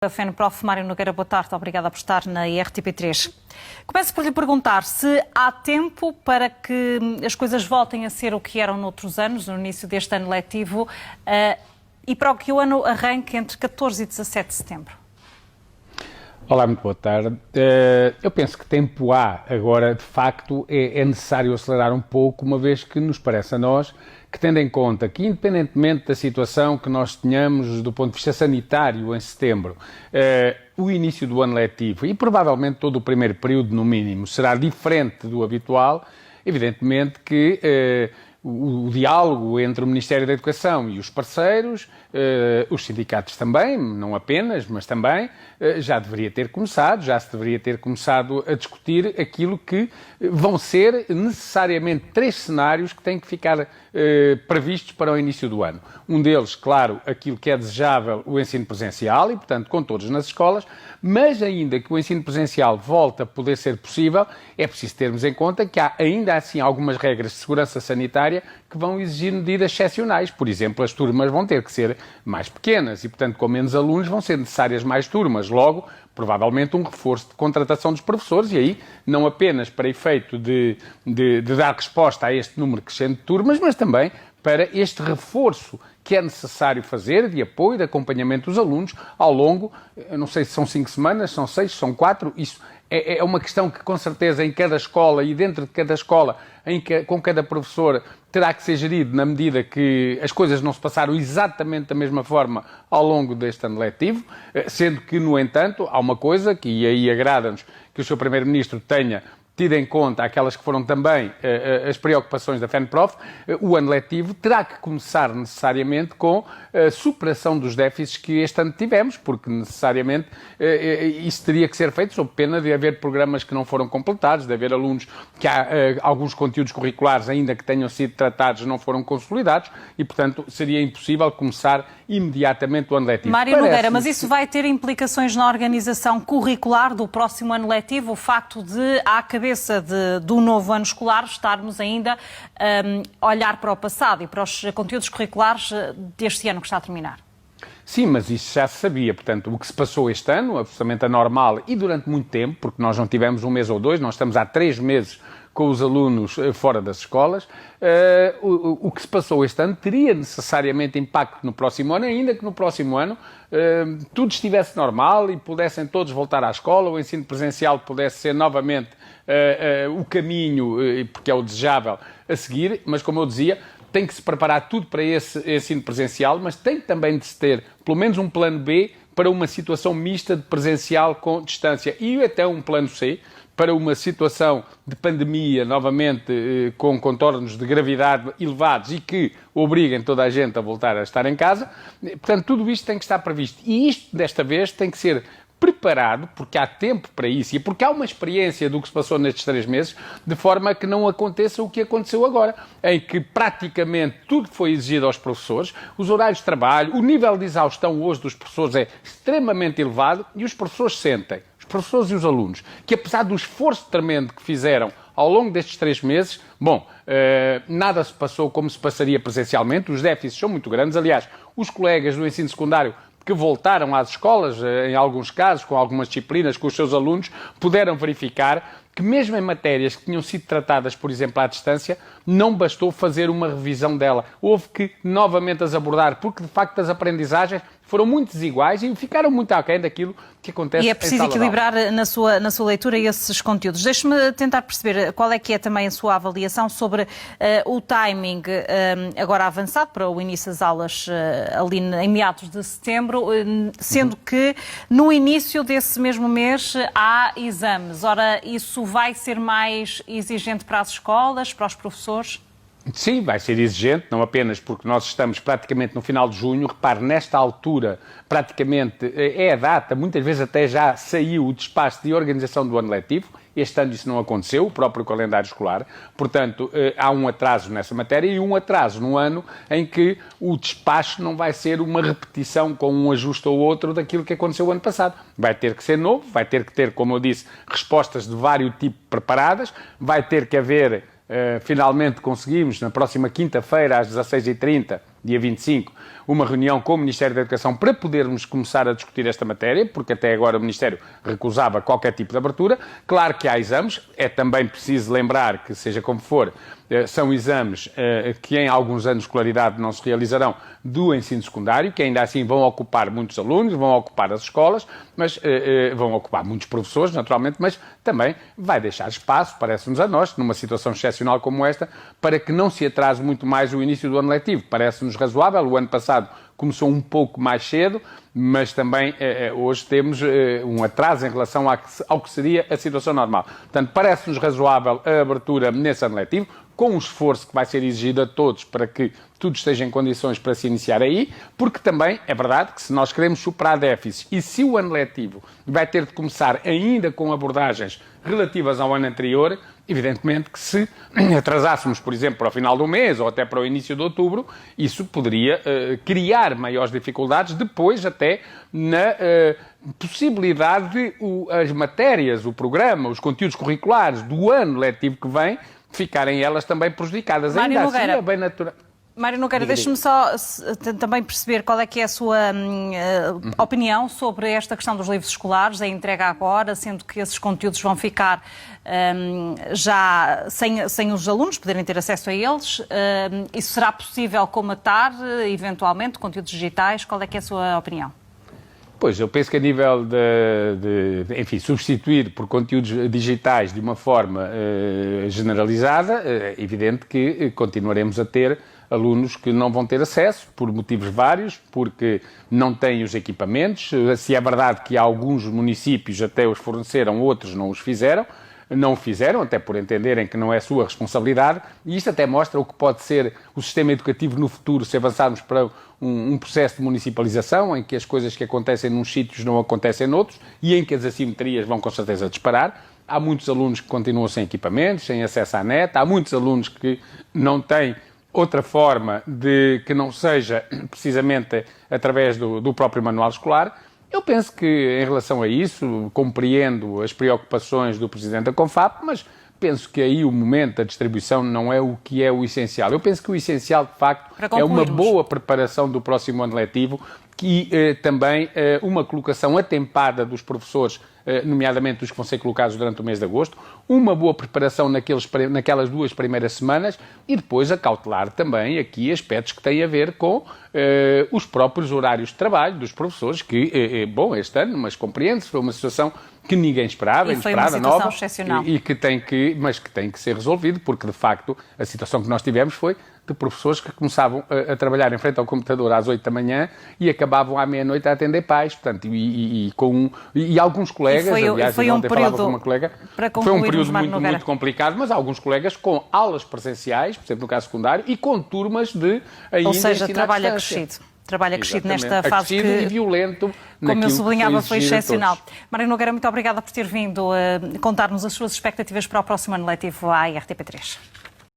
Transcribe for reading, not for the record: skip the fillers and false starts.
A FENPROF, Mário Nogueira, boa tarde. Obrigada por estar na RTP3. Começo por lhe perguntar se há tempo para que as coisas voltem a ser o que eram noutros anos, no início deste ano letivo, e para que o ano arranque entre 14 e 17 de setembro. Olá, muito boa tarde. Eu penso que tempo há. Agora, de facto, é necessário acelerar um pouco, uma vez que nos parece a nós que, tendo em conta que, independentemente da situação que nós tenhamos do ponto de vista sanitário em setembro, o início do ano letivo e provavelmente todo o primeiro período, no mínimo, será diferente do habitual, evidentemente que o diálogo entre o Ministério da Educação e os parceiros, os sindicatos também, não apenas, mas também, já deveria ter começado, já se deveria ter começado a discutir aquilo que vão ser necessariamente 3 cenários que têm que ficar previstos para o início do ano. Um deles, claro, aquilo que é desejável, o ensino presencial e, portanto, com todos nas escolas, mas ainda que o ensino presencial volte a poder ser possível, é preciso termos em conta que há ainda assim algumas regras de segurança sanitária que vão exigir medidas excepcionais. Por exemplo, as turmas vão ter que ser mais pequenas e, portanto, com menos alunos vão ser necessárias mais turmas. Logo, provavelmente um reforço de contratação dos professores e aí não apenas para efeito de dar resposta a este número crescente de turmas, mas também para este reforço que é necessário fazer de apoio, de acompanhamento dos alunos ao longo, eu não sei se são 5 semanas, são 6, são 4, isso é uma questão que com certeza em cada escola e dentro de cada escola, com cada professor, terá que ser gerido na medida que as coisas não se passaram exatamente da mesma forma ao longo deste ano letivo, sendo que, no entanto, há uma coisa que, e aí agrada-nos que o Sr. Primeiro-Ministro tenha tido em conta aquelas que foram também as preocupações da FENPROF, o ano letivo terá que começar necessariamente com a superação dos déficits que este ano tivemos, porque necessariamente isso teria que ser feito sob pena de haver programas que não foram completados, de haver alunos que há alguns conteúdos curriculares ainda que tenham sido tratados não foram consolidados e, portanto, seria impossível começar imediatamente o ano letivo. Mário Nogueira, mas isso vai ter implicações na organização curricular do próximo ano letivo, o facto de, à cabeça do novo ano escolar, estarmos ainda a olhar para o passado e para os conteúdos curriculares deste ano que está a terminar? Sim, mas isso já se sabia. Portanto, o que se passou este ano, absolutamente anormal e durante muito tempo, porque nós não tivemos 1 mês ou 2, nós estamos há 3 meses com os alunos fora das escolas, o que se passou este ano teria necessariamente impacto no próximo ano, ainda que no próximo ano tudo estivesse normal e pudessem todos voltar à escola, o ensino presencial pudesse ser novamente o caminho, porque é o desejável, a seguir, mas como eu dizia, tem que se preparar tudo para esse ensino presencial, mas tem também de se ter pelo menos um plano B para uma situação mista de presencial com distância e até um plano C para uma situação de pandemia, novamente com contornos de gravidade elevados e que obriguem toda a gente a voltar a estar em casa. Portanto, tudo isto tem que estar previsto. E isto, desta vez, tem que ser preparado, porque há tempo para isso e porque há uma experiência do que se passou nestes 3 meses, de forma que não aconteça o que aconteceu agora, em que praticamente tudo foi exigido aos professores, os horários de trabalho, o nível de exaustão hoje dos professores é extremamente elevado e os professores sentem, os professores e os alunos, que apesar do esforço tremendo que fizeram ao longo destes 3 meses, nada se passou como se passaria presencialmente, os déficits são muito grandes. Aliás, os colegas do ensino secundário que voltaram às escolas, em alguns casos, com algumas disciplinas, com os seus alunos, puderam verificar que mesmo em matérias que tinham sido tratadas, por exemplo, à distância, não bastou fazer uma revisão dela. Houve que novamente as abordar, porque de facto as aprendizagens foram muito desiguais e ficaram muito aquém daquilo que acontece em sala de aula. E é preciso equilibrar na sua leitura esses conteúdos. Deixe-me tentar perceber qual é que é também a sua avaliação sobre o timing agora avançado para o início das aulas ali em meados de setembro, sendo que no início desse mesmo mês há exames. Ora, isso vai ser mais exigente para as escolas, para os professores? Sim, vai ser exigente, não apenas porque nós estamos praticamente no final de junho. Repare, nesta altura, praticamente é a data, muitas vezes até já saiu o despacho de organização do ano letivo. Este ano isso não aconteceu, o próprio calendário escolar. Portanto, há um atraso nessa matéria e um atraso no ano em que o despacho não vai ser uma repetição com um ajuste ou outro daquilo que aconteceu o ano passado. Vai ter que ser novo, vai ter que ter, como eu disse, respostas de vários tipos preparadas, vai ter que haver finalmente conseguimos, na próxima quinta-feira, às 16h30, dia 25, uma reunião com o Ministério da Educação para podermos começar a discutir esta matéria, porque até agora o Ministério recusava qualquer tipo de abertura. Claro que há exames, é também preciso lembrar que, seja como for, são exames que em alguns anos de escolaridade não se realizarão do ensino secundário, que ainda assim vão ocupar muitos alunos, vão ocupar as escolas, mas vão ocupar muitos professores, naturalmente, mas também vai deixar espaço, parece-nos a nós, numa situação excepcional como esta, para que não se atrase muito mais o início do ano letivo. Parece-nos razoável. O ano passado começou um pouco mais cedo, mas também hoje temos um atraso em relação ao que seria a situação normal. Portanto, parece-nos razoável a abertura nesse ano letivo, com o esforço que vai ser exigido a todos para que tudo esteja em condições para se iniciar aí, porque também é verdade que se nós queremos superar déficits e se o ano letivo vai ter de começar ainda com abordagens relativas ao ano anterior, evidentemente que se atrasássemos, por exemplo, para o final do mês ou até para o início de outubro, isso poderia criar maiores dificuldades depois até na possibilidade de as matérias, o programa, os conteúdos curriculares do ano letivo que vem ficarem elas também prejudicadas. Mário Ainda Nogueira, assim é bem natural. Mário Nogueira, deixe-me só também perceber qual é que é a sua opinião sobre esta questão dos livros escolares, a entrega agora, sendo que esses conteúdos vão ficar já sem os alunos poderem ter acesso a eles. Isso será possível comatar, eventualmente, conteúdos digitais? Qual é que é a sua opinião? Pois, eu penso que a nível enfim, substituir por conteúdos digitais de uma forma generalizada, é evidente que continuaremos a ter alunos que não vão ter acesso, por motivos vários, porque não têm os equipamentos. Se é verdade que alguns municípios até os forneceram, outros não os fizeram. Não o fizeram, até por entenderem que não é sua responsabilidade, e isto até mostra o que pode ser o sistema educativo no futuro, se avançarmos para um processo de municipalização, em que as coisas que acontecem nos sítios não acontecem noutros, e em que as assimetrias vão com certeza disparar. Há muitos alunos que continuam sem equipamentos, sem acesso à net, há muitos alunos que não têm outra forma de que não seja precisamente através do próprio manual escolar. Eu penso que, em relação a isso, compreendo as preocupações do Presidente da Confap, mas penso que aí o momento da distribuição não é o que é o essencial. Eu penso que o essencial, de facto, é uma boa preparação do próximo ano letivo e também uma colocação atempada dos professores, nomeadamente os que vão ser colocados durante o mês de agosto, uma boa preparação naquelas 2 primeiras semanas e depois acautelar também aqui aspectos que têm a ver com os próprios horários de trabalho dos professores, que, bom, este ano, mas compreende-se, foi uma situação que ninguém esperava, inesperada, nova, e que tem que ser resolvido, porque de facto a situação que nós tivemos foi de professores que começavam a trabalhar em frente ao computador às 8 da manhã e acabavam à meia-noite a atender pais, portanto, e alguns colegas, aliás, ontem falava com uma colega, foi um período muito complicado, mas alguns colegas com aulas presenciais, por exemplo, no caso secundário, e com turmas de ainda ou seja, trabalho acrescido nesta fase que, e violento, como eu sublinhava, foi excepcional. Mário Nogueira, muito obrigada por ter vindo contar-nos as suas expectativas para o próximo ano letivo à RTP3.